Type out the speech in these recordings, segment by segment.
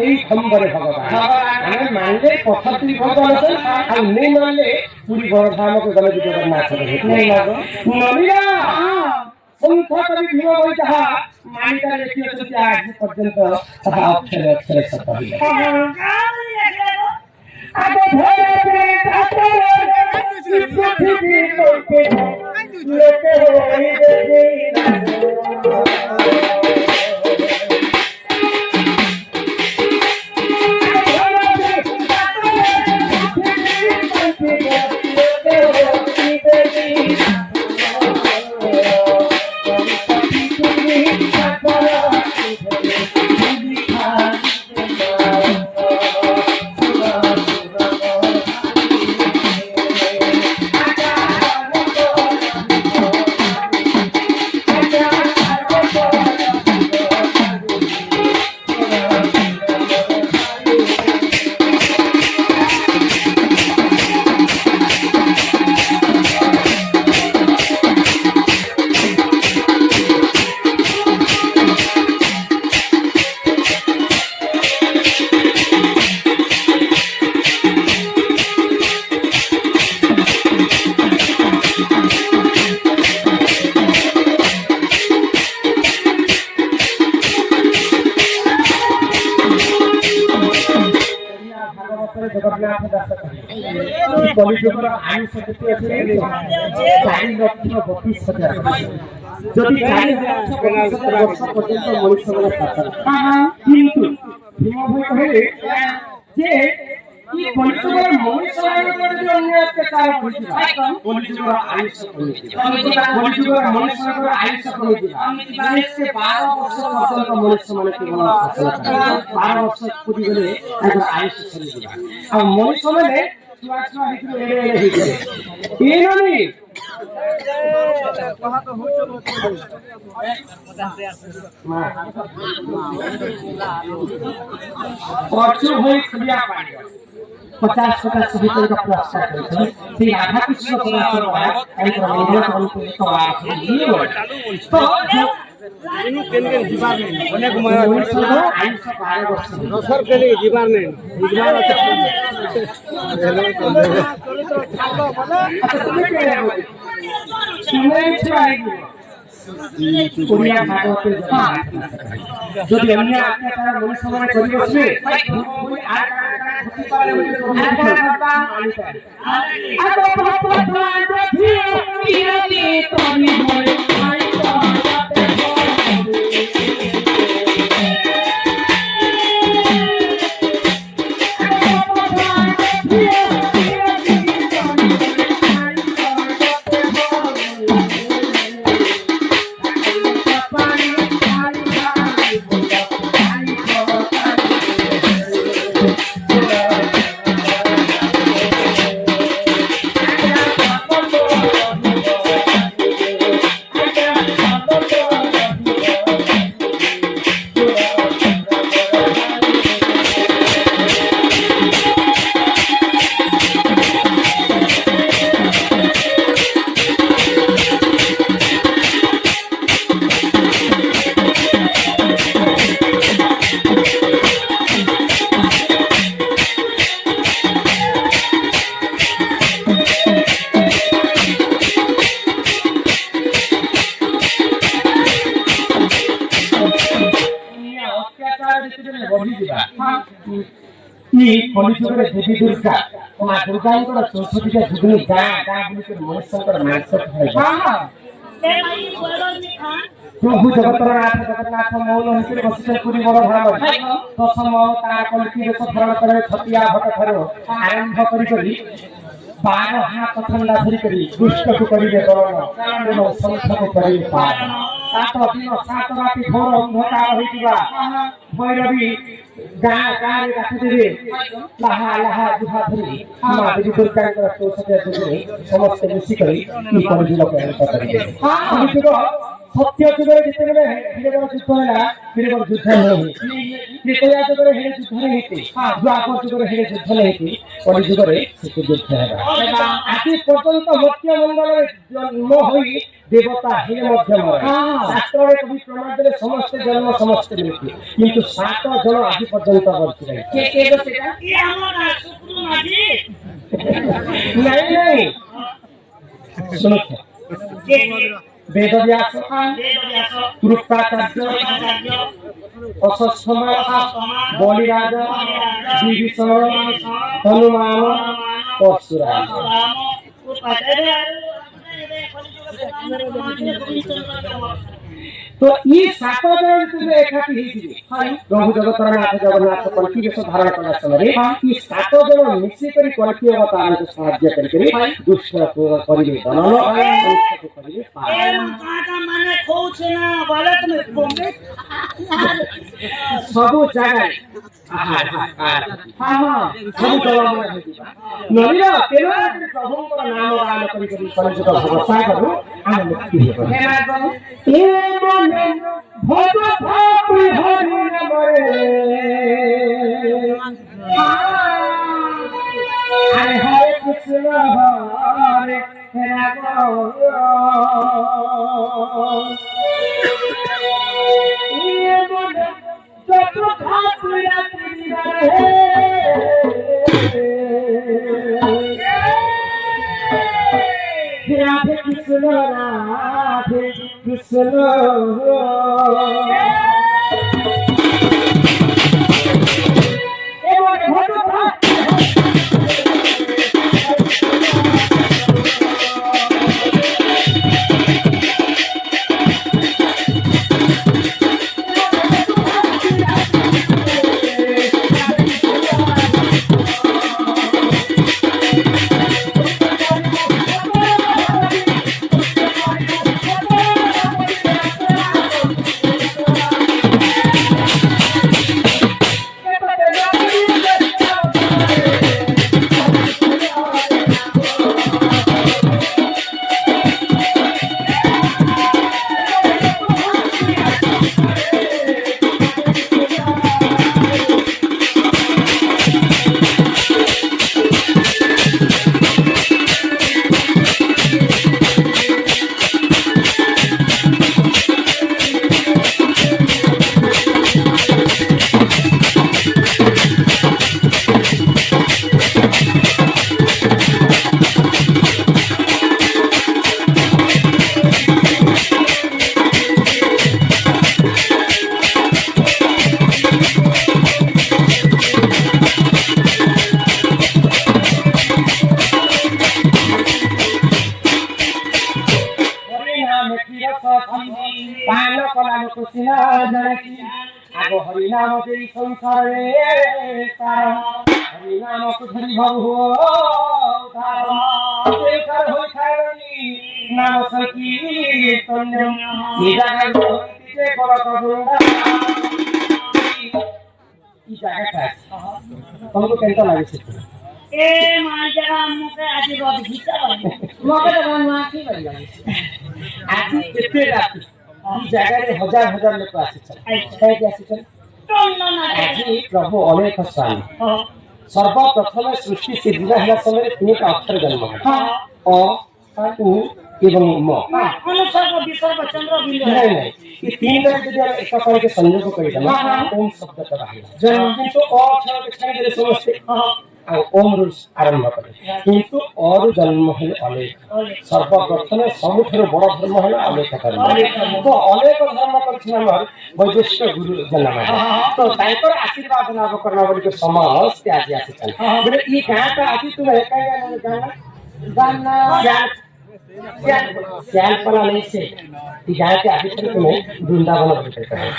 এই খম্বরে ভগবান আমি মানলে কথা তুই ভগবান আছেন আর নেই মানলে পুরী বড় ধামকে গলে দিতে পারে না ছেড়ে নমিরা সংখ্যা কবি ভীম বই যাহা মানিকা লেখিয়েছে আজ পর্যন্ত তাহা অক্ষরে অক্ষরে সত্য হইল আগে ধরে পৃথিবী করতে লোকে হইবে কলিযুগের আয়ুষ কত আছে 4,32,000 যদি 4,32,000 বর্ষ পর্যন্ত মনুষ্য মানে কিন্তু ভীমভূমি কহে যে কি কলিযুগের মনুষ্য মানে জন্য একটা কাজ হইছিল কলিযুগের আয়ুষ কলিযুগের মনুষ্য মানে আয়ুষ কমিটি মানে 12 বর্ষ পর্যন্ত মনুষ্য মানে কি বলা আছে 12 বর্ষ পুরি গেলে একটা আয়ুষ চলে যাবে আর মনুষ্য মানে সুয়াসনা ভিতরে এড়ে হইছে এই ননি কথা তো হইছে পরচু হই খুলিয়া পানি 50 ভিতরে का प्रश्न করেছে সেই রাধা কৃষ্ণ পরমেশ্বর এই প্রমাণ করতে তো আছে তো ইনু কেন দিবার নেই অনেক সময় হইছে 12 বছর দশর কেন দিবার নেই দিবার আছে কোরিয়া ভাগবতের যদি আমি আপনারা মনে সময় করি বসবে আর হতে পারে কলিযুগের দেবী দুর্গা মা দুর্গাঙ্কর 64টা যুগনি গাঁ গুলিকে মনুষ্যঙ্কর মাংস হয় প্রভু জগন্নাথ মৌন হিসেবে বসিছে পুরী বড় ধাম দশম তা কলকি বেশ ধারণ করে ছটিয়া ভট ঠাରୁ আরম্ভ କରି 12 হাত ঠান্ডা ধরি করি দুষ্টକୁ করিবে দরণ এবং সংখ্যাକୁ করিবে পার সাত দিন সাত রাতি ঘোর অন্ধকার হইবা ভৈরবী গাঁরে রাখি দেবে লাহা লাহা জুহা ধরি মা দেবী দুর্গাঙ্কর 64টা যুগনি সমস্ত মিশি করি কি কলিযুগকে অন্ত করিবে কলিযুগ সত্য যুগের যেতেবেলে ধীরে বড় যুদ্ধ হলা ধীরে বড় যুদ্ধ হই ত্রেতয়া যুগের হেরে যুদ্ধ হইতে দ্বাপর যুগের হেরে যুদ্ধ হইতে কলিযুগের সত্য যুদ্ধ হেবা আজ পর্যন্ত মর্ত্য মণ্ডলের জন্ম হই देवता हे मध्यम शास्त्र में कभी प्रमाण देले समस्त जन्म समस्त मृत्यु किंतु 7 जन आज पर्यंत बची रही के तो सेटा ये हमरा शुक्र माजी नहीं सुनो के वेदव्यास कृपाचार्य अश्वत्थामा बलिराज विभीषण हनुमान परशुराम तो ये 7 जन तुझे एकाठी ହେଇଥିଲେ प्रभु जगतर नाथ जगन्नाथ कल्की वेश धारण कला समय ये 7 जन मिसी करी कल्की अवतार को साहाय्य करी दुष्ट को करिवे दनन संस्थ को करिवे ए काका माने खोछ ना बालक में बोंगे सब जगह हां सब जगह नरिया तेरा प्रभु को नाम गान करी करी कलजुग भगवान करू आने मुक्ति हे मागो ए मन भज भाप हरि नमरे हरे हरे कृष्ण हरे राम ए मन भज भाप हरि राधे कृष्ण राधे कृष्ण आगो हरि नाम देई संसारे तार हरि नाम को धरि भव हो तार ते कर होई थारनी नाम संकीर्तन सीधा होती जे करत गुंडा ई जागा का तुमको केंता लागे छे ए माजा मुके आदि रोज भीतर मके तो बनवा की बन आज केते रात ई जागा रे हजार हजार लोग आसी छे आसी आज प्रभु अनेक स्वामी सर्वप्रथम सृष्टि से दिला हला समय 3 अक्षर जन्म है अ उ एवं म अनुसर्ग विसर्ग चंद्र बिंदु नहीं ये 3 का यदि हम एक कर के संयोग करी ना ओम शब्द का रहिला जन्म किंतु अ अक्षर के छाई दे समझते ओम रूप आरंभ करे किंतु और जन्म है अनेक सर्वप्रथम सबुठर बड़ धर्म है अनेक धर्म तो अनेक धर्म करछि हमर वैशिष्ट गुरु जन्म है तो ताइपर आशीर्वाद लाभ करना बोली के समस्त आज आसी चल बोले ई गाना का आदि तुम एकाई गाना श्याल पला नहीं से ई गाना के आदि तुम्हें वृंदावन भेट करे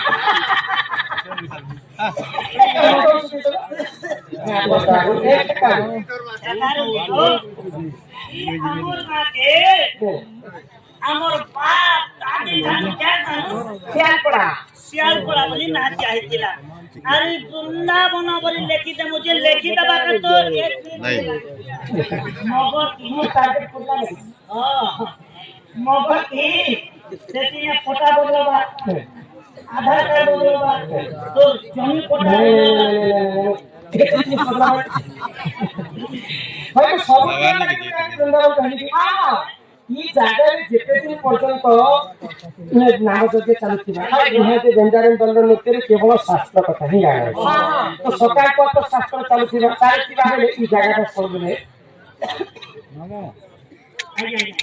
हमर बाप दादी जान क्या कहनु सियालपड़ा बोली ना चाहिला अरे वृंदावन बोली लेखी दे मुझे लेखी दबा कर तो एक मगर तू टारगेट करना नहीं हां मगर की सेठी में फोटा बदलवा आधार कार्ड बदलवा तो जमीन फोटा भाई सब वृंदावन कहनी हां ଇ ଜାଗାରେ ଯେତେ ଦିନ ପର୍ଯ୍ୟନ୍ତ ନାମ ଯଜ୍ଞ ଚାଲୁଥିବା ନିହାତି ବେଞ୍ଜାରିନ ଦଣ୍ଡ ନୃତ୍ୟରେ କେବଳ ଶାସ୍ତ୍ର କଥା ହିଁ ଜାଣେ ତ ସକାଳ ତ ଶାସ୍ତ୍ର ଚାଲୁଥିବା ବେଳେ ଇ ଜାଗାଟା ସବୁବେଳେ ଆଜ୍ଞା ଆଜ୍ଞା।